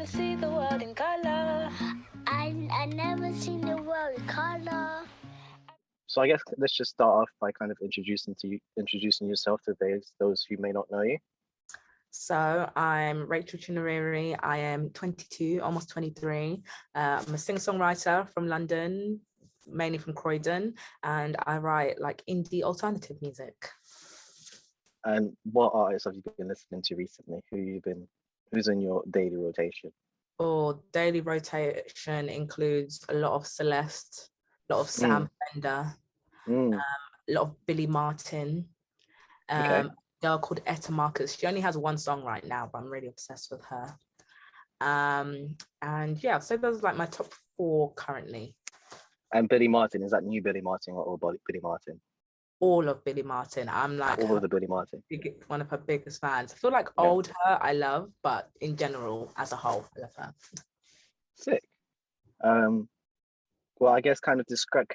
never see the world in color. I never seen the world in color. So I guess let's just start off by kind of introducing yourself to those who may not know you. So I'm Rachel Chinouriri. I am 22, almost 23. I'm a singer-songwriter from London, mainly from Croydon, and I write like indie alternative music. And what artists have you been listening to recently? Who's in your daily rotation? Or daily rotation includes a lot of Celeste, a lot of Sam Fender, a lot of Billy Martin, a girl called Etta Marcus. She only has one song right now, but I'm really obsessed with her. And yeah, so those are like my top 4 currently. And Billy Martin, is that new Billy Martin or Billy Martin? All of Billy Martin. I'm like all of the Billy Martin. One of her biggest fans. I feel like old her I love, but in general, as a whole, I love her. Sick. Well, I guess could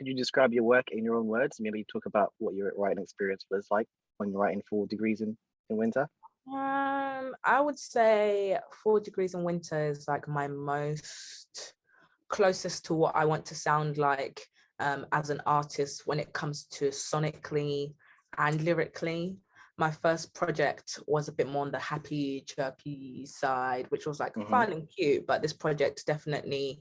you describe your work in your own words? Maybe talk about what your writing experience was like when you're writing 4 Degrees in winter. I would say 4 Degrees in Winter is like my most closest to what I want to sound like as an artist when it comes to sonically and lyrically. My first project was a bit more on the happy, chirpy side, which was like fun and cute, but this project definitely,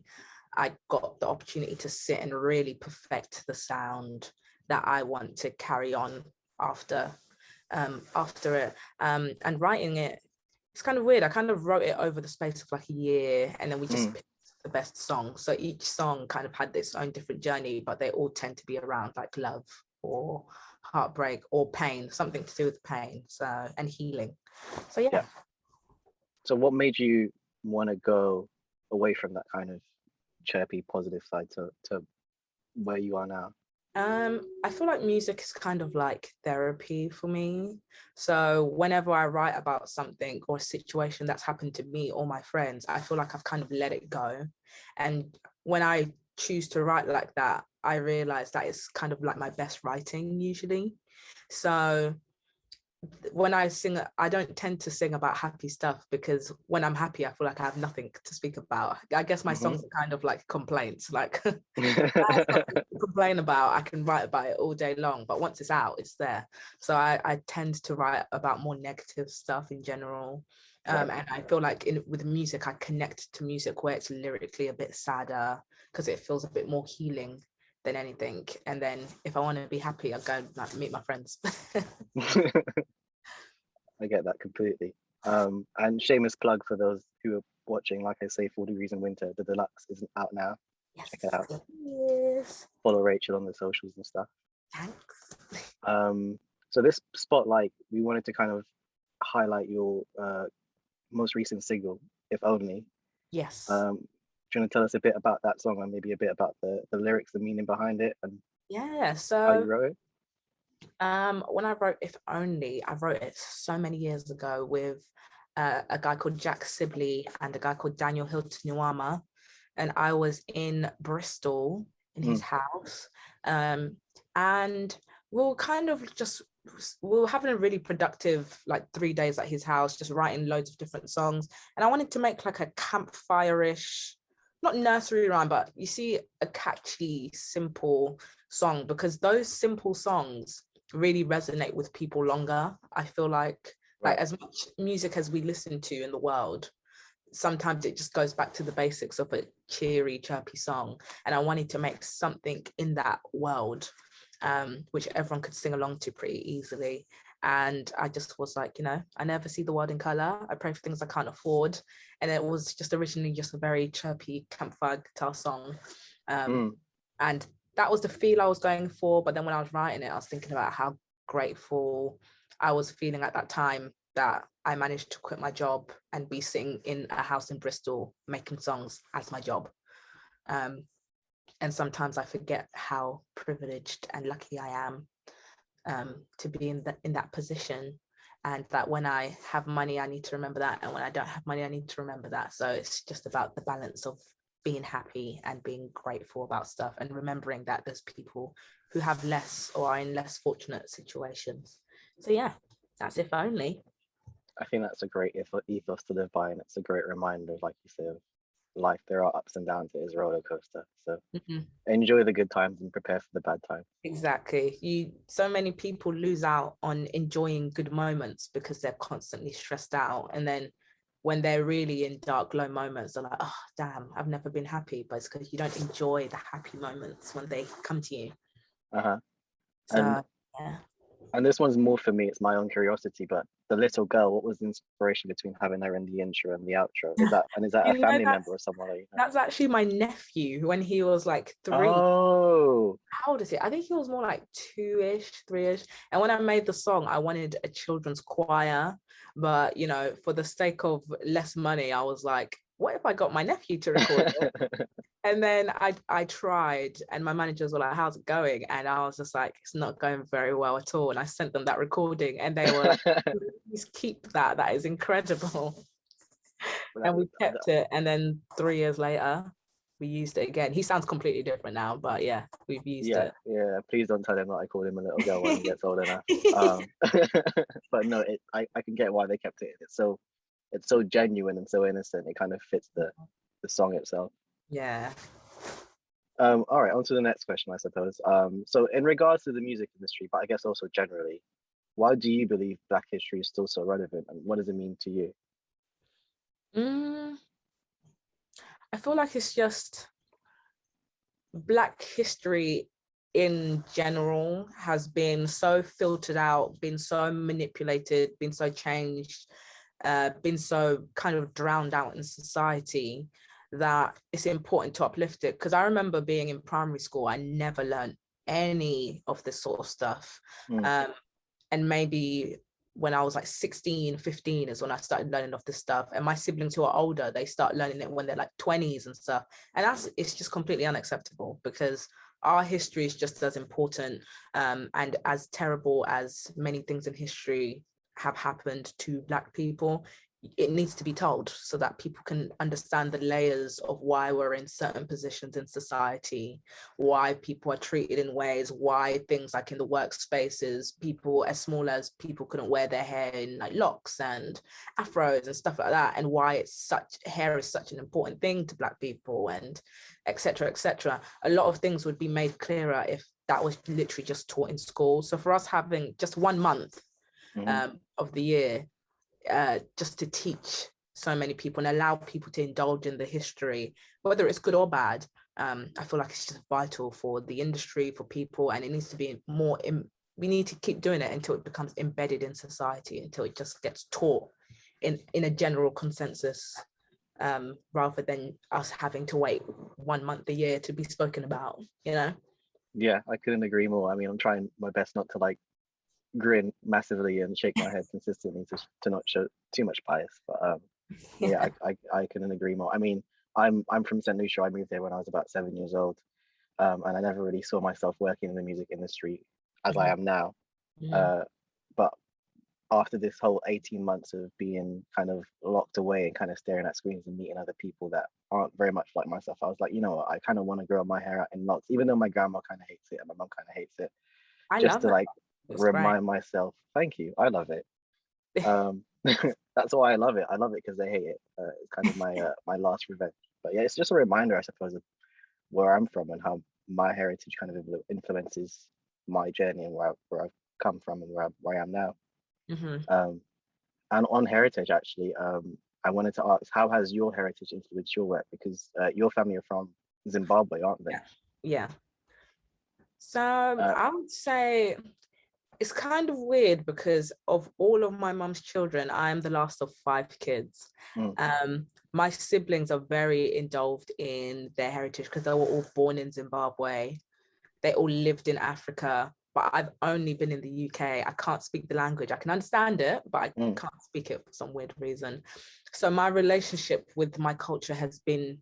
I got the opportunity to sit and really perfect the sound that I want to carry on after it. And writing it, it's kind of weird. I kind of wrote it over the space of like a year, and then we just picked the best song. So each song kind of had its own different journey, but they all tend to be around like love or heartbreak or pain, something to do with pain, and healing. So yeah. So what made you want to go away from that kind of chirpy positive side to where you are now? I feel like music is kind of like therapy for me. So whenever I write about something or a situation that's happened to me or my friends, I feel like I've kind of let it go. And when I choose to write like that, I realize that it's kind of like my best writing usually. So when I sing, I don't tend to sing about happy stuff, because when I'm happy, I feel like I have nothing to speak about. I guess my songs are kind of like complaints, like I have something to complain about, I can write about it all day long, but once it's out, it's there. So I tend to write about more negative stuff in general. And I feel like with music, I connect to music where it's lyrically a bit sadder, because it feels a bit more healing than anything. And then if I want to be happy, I'll go like meet my friends. I get that completely. And shameless plug for those who are watching, like I say, 4 Degrees in Winter, the deluxe isn't out now. Check it out. Yes. Follow Rachel on the socials and stuff. Thanks. So this spotlight, we wanted to kind of highlight your most recent single, If Only. Yes. Do you want to tell us a bit about that song and maybe a bit about the lyrics, the meaning behind it, and how you wrote it? When I wrote If Only, I wrote it so many years ago with a guy called Jack Sibley and a guy called Daniel Hilton-Nuama, and I was in Bristol in his house, and we were kind of we were having a really productive like 3 days at his house, just writing loads of different songs, and I wanted to make like a campfire-ish, not nursery rhyme, but you see, a catchy, simple song, because those simple songs really resonate with people longer. I feel like as much music as we listen to in the world, sometimes it just goes back to the basics of a cheery, chirpy song, and I wanted to make something in that world which everyone could sing along to pretty easily. And I just was like, I never see the world in color, I pray for things I can't afford. And it was just originally just a very chirpy campfire guitar song, and that was the feel I was going for. But then when I was writing it, I was thinking about how grateful I was feeling at that time that I managed to quit my job and be sitting in a house in Bristol making songs as my job. And sometimes I forget how privileged and lucky I am to be in that position, and that when I have money, I need to remember that, and when I don't have money, I need to remember that. So it's just about the balance of being happy and being grateful about stuff, and remembering that there's people who have less or are in less fortunate situations. So yeah, that's If Only. I think that's a great ethos to live by, and it's a great reminder, like you say, of life. There are ups and downs. It is a roller coaster. So Mhm. enjoy the good times and prepare for the bad times. Exactly. So many people lose out on enjoying good moments because they're constantly stressed out. And then when they're really in dark, low moments, they're like, oh, damn, I've never been happy. But it's because you don't enjoy the happy moments when they come to you. Uh-huh. And So, yeah. and this one's more for me, it's my own curiosity, but the little girl, what was the inspiration between having her in the intro and the outro? Is that a You know, family member or someone that you know? that's actually my nephew when he was like 3. Oh, How old is he? I think he was more like 2-ish, 3-ish. And when I made the song, I wanted a children's choir, but you know, for the sake of less money, I was like, what if I got my nephew to record it? And then I tried, and my managers were like, how's it going? And I was just like, it's not going very well at all. And I sent them that recording, and they were like, please keep that. That is incredible. And we kept it. And then 3 years later, we used it again. He sounds completely different now, but yeah, we've used yeah, it. yeah. Please don't tell him that I called him a little girl when he gets old enough. But no, I can get why they kept it. It's so genuine and so innocent. It kind of fits the song itself. Yeah. All right, on to the next question, I suppose. So in regards to the music industry, but I guess also generally, why do you believe Black history is still so relevant, and what does it mean to you? I feel like it's just Black history in general has been so filtered out, been so manipulated, been so changed, been so kind of drowned out in society that it's important to uplift it. Because I remember being in primary school, I never learned any of this sort of stuff. And maybe when I was like 16, 15 is when I started learning of this stuff. And my siblings who are older, they start learning it when they're like 20s and stuff. And it's just completely unacceptable, because our history is just as important, and as terrible as many things in history have happened to Black people. It needs to be told so that people can understand the layers of why we're in certain positions in society, why people are treated in ways, why things like in the workspaces, people as small as people couldn't wear their hair in like locks and afros and stuff like that, and why hair is such an important thing to Black people, and etc. etc. A lot of things would be made clearer if that was literally just taught in school. So for us having just 1 month of the year just to teach so many people and allow people to indulge in the history, whether it's good or bad, I feel like it's just vital for the industry, for people, and it needs to be more. We need to keep doing it until it becomes embedded in society, until it just gets taught in a general consensus, rather than us having to wait 1 month a year to be spoken about, you know? Yeah, I couldn't agree more. I mean, I'm trying my best not to like grin massively and shake my head consistently to not show too much bias. But yeah, I couldn't agree more. I mean, I'm from St. Lucia. I moved there when I was about 7 years old, and I never really saw myself working in the music industry as I am now. But after this whole 18 months of being kind of locked away and kind of staring at screens and meeting other people that aren't very much like myself, I was like, you know what, I kind of want to grow my hair out in locks, even though my grandma kind of hates it and my mom kind of hates it, I just love to it. like It's remind myself, thank you, I love it. That's why I love it. I love it because they hate it. It's kind of my last revenge. But yeah, it's just a reminder, I suppose, of where I'm from and how my heritage kind of influences my journey and where I've come from and where I am now. And on heritage, actually, I wanted to ask, how has your heritage influenced your work? Because your family are from Zimbabwe, aren't they? Yeah. So I would say it's kind of weird because of all of my mum's children, I am the last of 5 kids. My siblings are very involved in their heritage because they were all born in Zimbabwe. They all lived in Africa, but I've only been in the UK. I can't speak the language. I can understand it, but I can't speak it for some weird reason. So my relationship with my culture has been,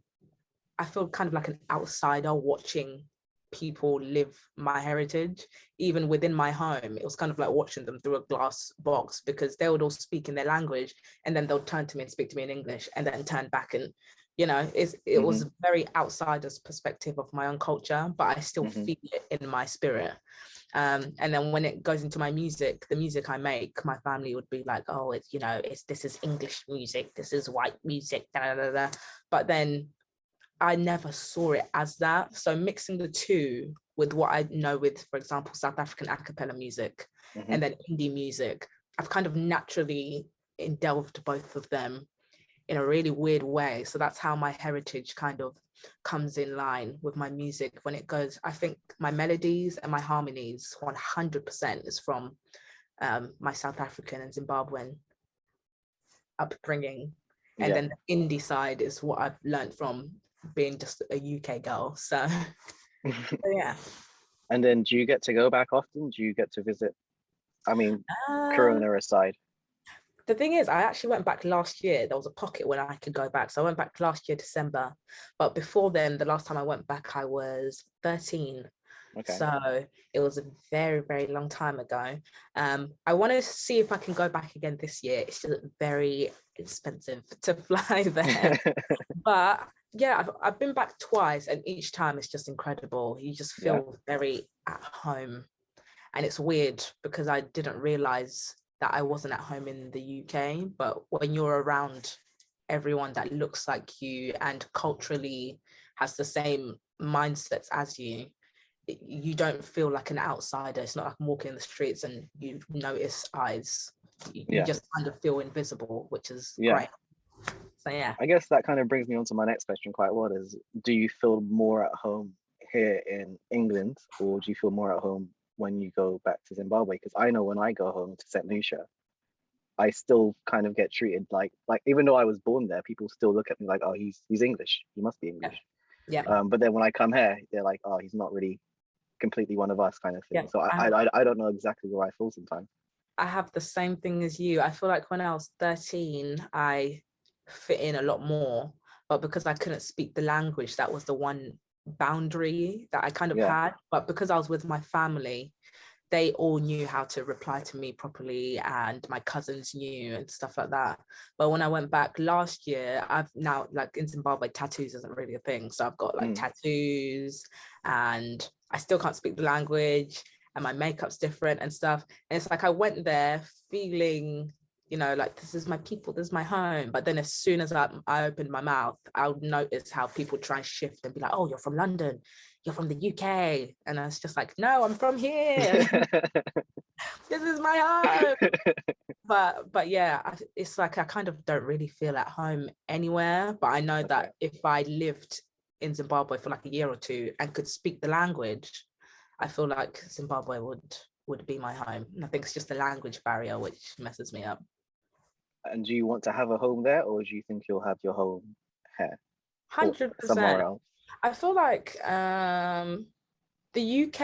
I feel kind of like an outsider watching people live my heritage. Even within my home, it was kind of like watching them through a glass box, because they would all speak in their language and then they'll turn to me and speak to me in English and then turn back, and it was a very outsider's perspective of my own culture, but I still feel it in my spirit. And then when it goes into my music, the music I make, my family would be like, oh, it's, you know, this is English music, this is white music, da, da, da, da. But then I never saw it as that. So mixing the two with what I know with, for example, South African a cappella music and then indie music, I've kind of naturally delved both of them in a really weird way. So that's how my heritage kind of comes in line with my music when it goes. I think my melodies and my harmonies 100% is from my South African and Zimbabwean upbringing. And then the indie side is what I've learned from being just a UK girl. So yeah. And then do you get to go back often? Do you get to visit? I mean, Corona aside. The thing is, I actually went back last year. There was a pocket when I could go back. So I went back last year, December. But before then, the last time I went back, I was 13. Okay. So it was a very, very long time ago. I want to see if I can go back again this year. It's just very expensive to fly there. But yeah, I've been back twice, and each time it's just incredible. You just feel very at home. And it's weird because I didn't realize that I wasn't at home in the UK, but when you're around everyone that looks like you and culturally has the same mindsets as you, you don't feel like an outsider. It's not like I'm walking in the streets and you notice eyes. You just kind of feel invisible, which is great. So yeah. I guess that kind of brings me on to my next question quite well is, do you feel more at home here in England, or do you feel more at home when you go back to Zimbabwe? Because I know when I go home to St. Lucia, I still kind of get treated like even though I was born there, people still look at me like, oh, he's English, he must be English. But then when I come here, they're like, oh, he's not really completely one of us, kind of thing. So I don't know exactly where I fall sometimes. I have the same thing as you. I feel like when I was 13, I fit in a lot more, but because I couldn't speak the language, that was the one boundary that I kind of had. But because I was with my family, they all knew how to reply to me properly, and my cousins knew and stuff like that. But when I went back last year, I've now, like in Zimbabwe, tattoos isn't really a thing. So I've got like tattoos, and I still can't speak the language, and my makeup's different and stuff. And it's like I went there feeling, you know, like this is my people, this is my home. But then as soon as I opened my mouth, I would notice how people try and shift and be like, oh, you're from London, you're from the UK. And I was just like, no, I'm from here. This is my home. But yeah, it's like I kind of don't really feel at home anywhere. But I know that if I lived in Zimbabwe for like a year or two and could speak the language, I feel like Zimbabwe would be my home. And I think it's just the language barrier which messes me up. And do you want to have a home there, or do you think you'll have your home here? 100%. Somewhere else? I feel like the UK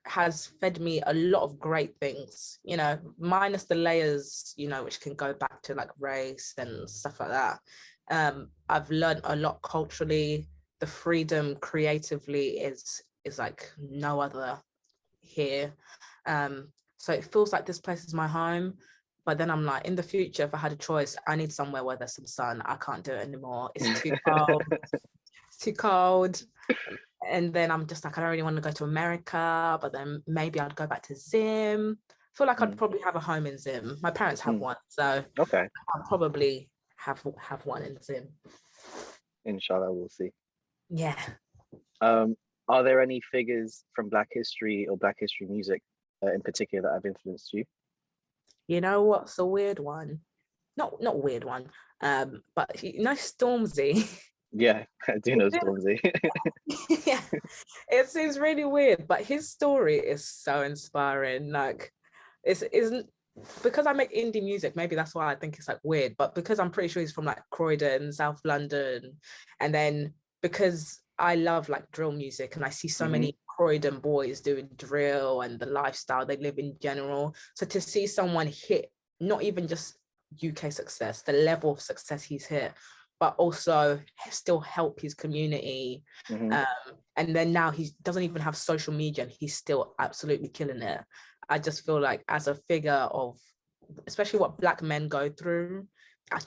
has fed me a lot of great things, you know, minus the layers, you know, which can go back to like race and stuff like that. I've learned a lot culturally. The freedom creatively is like no other here. So it feels like this place is my home. But then I'm like, in the future, if I had a choice, I need somewhere where there's some sun. I can't do it anymore. It's too cold. It's too cold. And then I'm just like, I don't really want to go to America, but then maybe I'd go back to Zim. I feel like I'd probably have a home in Zim. My parents have one, so I'll probably have one in Zim. Inshallah, we'll see. Yeah. Are there any figures from Black history or Black history music in particular that have influenced you? You know what's a weird one? Not weird one, but you know Stormzy. Yeah, I do know Stormzy. Yeah, it seems really weird, but his story is so inspiring. Like, isn't because I make indie music, maybe that's why I think it's like weird, but because I'm pretty sure he's from like Croydon, South London, and then because I love like drill music and I see so many Croydon boys doing drill and the lifestyle they live in general. So to see someone hit not even just UK success, the level of success he's hit, but also still help his community. And then now he doesn't even have social media and he's still absolutely killing it. I just feel like as a figure of, especially what Black men go through,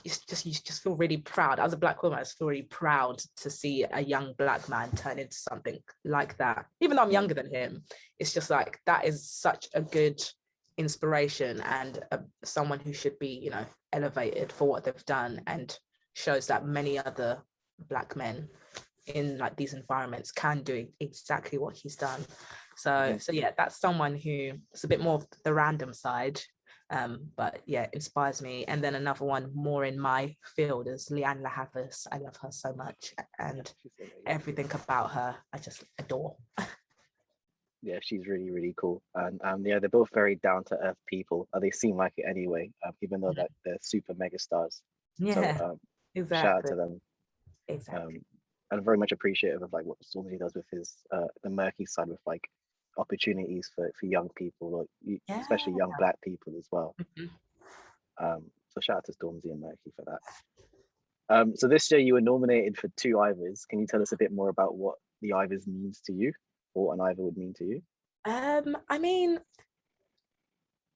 you just feel really proud. As a Black woman, I just feel really proud to see a young Black man turn into something like that. Even though I'm younger than him, it's just like, that is such a good inspiration, and someone who should be, you know, elevated for what they've done, and shows that many other Black men in like these environments can do exactly what he's done. So yeah, that's someone who is a bit more of the random side, but yeah, inspires me. And then another one more in my field is Leanne Lahavas. I love her so much, and everything about her I just adore. Yeah, she's really, really cool. And yeah, they're both very down to earth people. They seem like it anyway, even though that they're super mega stars. So Yeah, shout out exactly. to them. Exactly. And very much appreciative of like what Stormzy does with his the murky side, with like opportunities for young people, like especially young Black people as well. So shout out to Stormzy and Murky for that. So this year you were nominated for 2 Ivors. Can you tell us a bit more about what the Ivors means to you, or an Ivor would mean to you? I mean,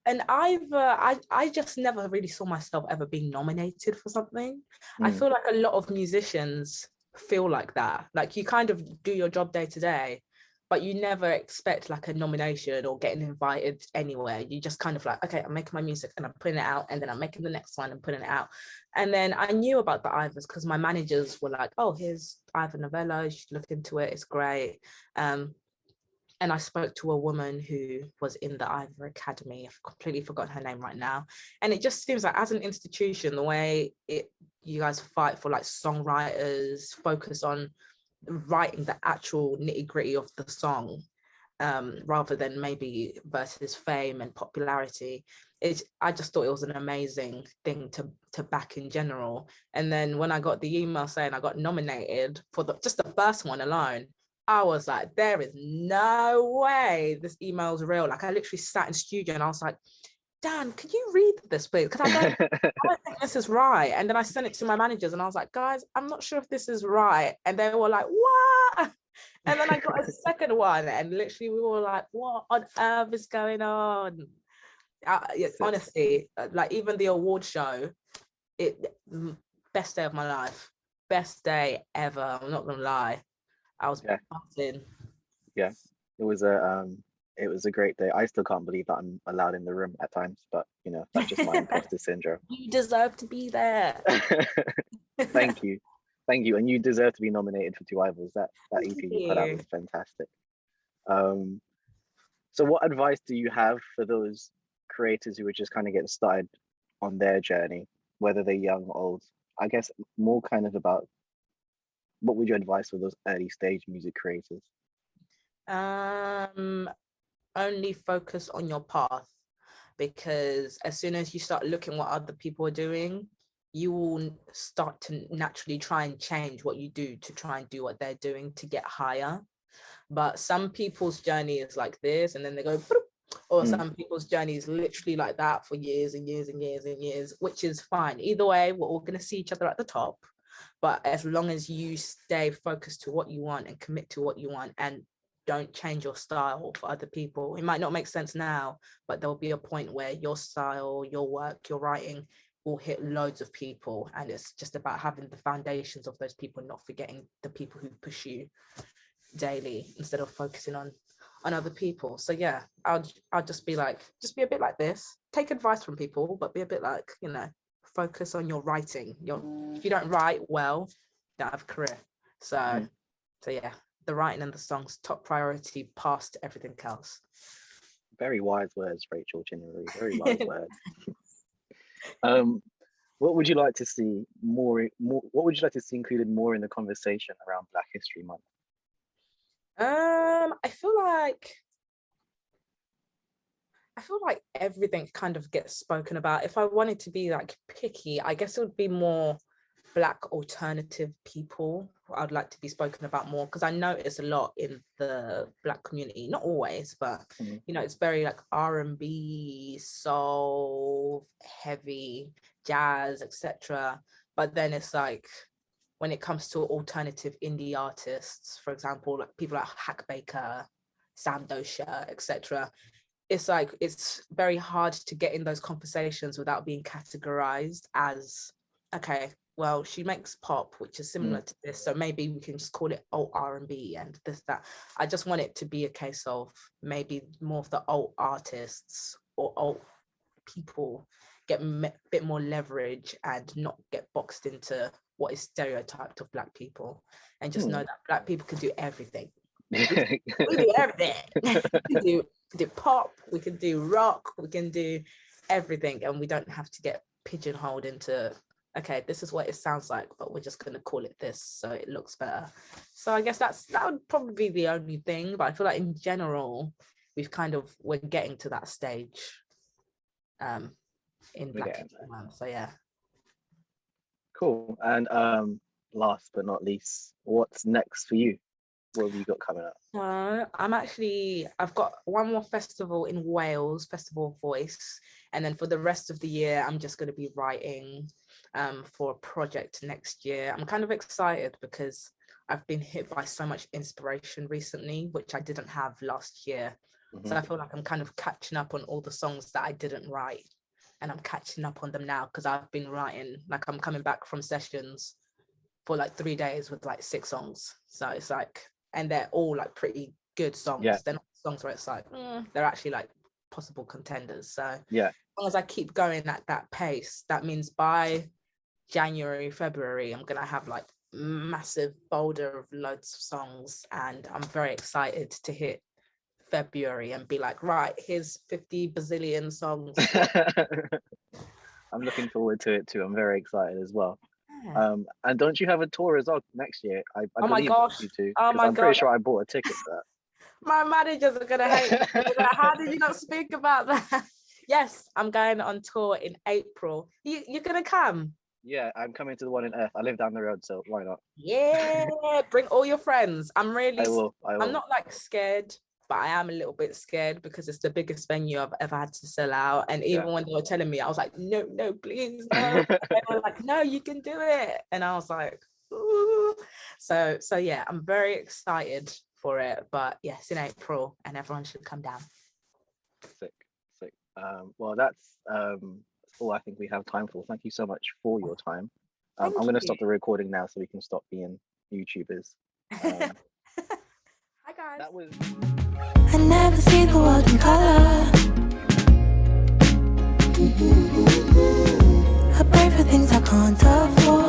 an Ivor, I just never really saw myself ever being nominated for something. I feel like a lot of musicians feel like that. Like, you kind of do your job day to day, but you never expect like a nomination or getting invited anywhere. You just kind of like, okay, I'm making my music and I'm putting it out, and then I'm making the next one and putting it out. And then I knew about the Ivors because my managers were like, oh, here's Ivor Novello, you should look into it, it's great. And I spoke to a woman who was in the Ivor Academy. I've completely forgotten her name right now. And it just seems like, as an institution, the way you guys fight for like songwriters, focus on writing the actual nitty gritty of the song, rather than maybe versus fame and popularity. I just thought it was an amazing thing to back in general. And then when I got the email saying I got nominated for just the first one alone, I was like, there is no way this email is real. Like, I literally sat in studio and I was like, Dan, could you read this, please? Because I don't think this is right. And then I sent it to my managers and I was like, guys, I'm not sure if this is right. And they were like, what? And then I got a second one, and literally we were like, what on earth is going on? Honestly, like, even the award show, best day of my life. Best day ever. I'm not gonna lie. I was buzzing. Yeah, it was a great day. I still can't believe that I'm allowed in the room at times, but you know, that's just my imposter syndrome. You deserve to be there. Thank you, and you deserve to be nominated for 2 Ivors. That EP you put out was fantastic. So what advice do you have for those creators who are just kind of getting started on their journey, whether they're young or old? I guess more kind of about, what would you advise for those early stage music creators? Only focus on your path, because as soon as you start looking what other people are doing, you will start to naturally try and change what you do to try and do what they're doing to get higher. But some people's journey is like this, and then they go boop, or some people's journey is literally like that for years and years and years and years, which is fine. Either way, we're all going to see each other at the top. But as long as you stay focused to what you want and commit to what you want, and don't change your style for other people. It might not make sense now, but there'll be a point where your style, your work, your writing will hit loads of people. And it's just about having the foundations of those people, not forgetting the people who push you daily, instead of focusing on other people. So yeah, I'll just be a bit like this. Take advice from people, but be a bit like, you know, focus on your writing. If you don't write well, you don't have a career. So yeah, the writing and the songs top priority past everything else. Very wise words, Rachel Chinouriri. Very wise words. What would you like to see more? What would you like to see included more in the conversation around Black History Month? I feel like everything kind of gets spoken about. If I wanted to be like picky, I guess it would be more Black alternative people I'd like to be spoken about more, because I notice a lot in the Black community, not always, but you know, it's very like R&B, soul, heavy, jazz, etc. But then it's like, when it comes to alternative indie artists, for example, like people like Hack Baker, Sam Dosha, etc., it's like, it's very hard to get in those conversations without being categorized as okay, well, she makes pop, which is similar to this, so maybe we can just call it alt R&B and this, that. I just want it to be a case of maybe more of the alt artists or alt people get a bit more leverage and not get boxed into what is stereotyped of Black people, and just know that Black people can do everything. We do everything. we do pop, we can do rock, we can do everything, and we don't have to get pigeonholed into, okay, this is what it sounds like, but we're just going to call it this so it looks better. So I guess that would probably be the only thing, but I feel like in general we're getting to that stage in Black History Month. So yeah, cool. And last but not least, what's next for you? What have you got coming up? I've got one more festival in Wales, Festival of Voice, and then for the rest of the year I'm just going to be writing for a project next year. I'm kind of excited because I've been hit by so much inspiration recently, which I didn't have last year. So I feel like I'm kind of catching up on all the songs that I didn't write, and I'm catching up on them now because I've been writing, like I'm coming back from sessions for like 3 days with like 6 songs. So it's like, and they're all like pretty good songs. Yeah. They're not songs where it's like, they're actually like possible contenders. So yeah, as long as I keep going at that pace, that means by January, February, I'm gonna have like massive folder of loads of songs, and I'm very excited to hit February and be like, right, here's 50 bazillion songs. I'm looking forward to it too. I'm very excited as well. Yeah. And don't you have a tour as well next year? I Oh my believe gosh. you do. Oh my I'm pretty God. sure I bought a ticket for that. My managers are gonna hate me. They're like, how did you not speak about that? Yes, I'm going on tour in April. You're gonna come? Yeah, I'm coming to the one in Earth. I live down the road, so why not? Yeah, bring all your friends. I will. I'm not like scared, but I am a little bit scared because it's the biggest venue I've ever had to sell out. And even when they were telling me, I was like, no, please, no. They were like, no, you can do it. And I was like, ooh. So yeah, I'm very excited for it. But yes, in April, and everyone should come down. Sick. Well, that's all I think we have time for. Thank you so much for your time. I'm going to stop the recording now so we can stop being YouTubers. Hi guys. That was. I never see the world in color. I pray for things I can't afford.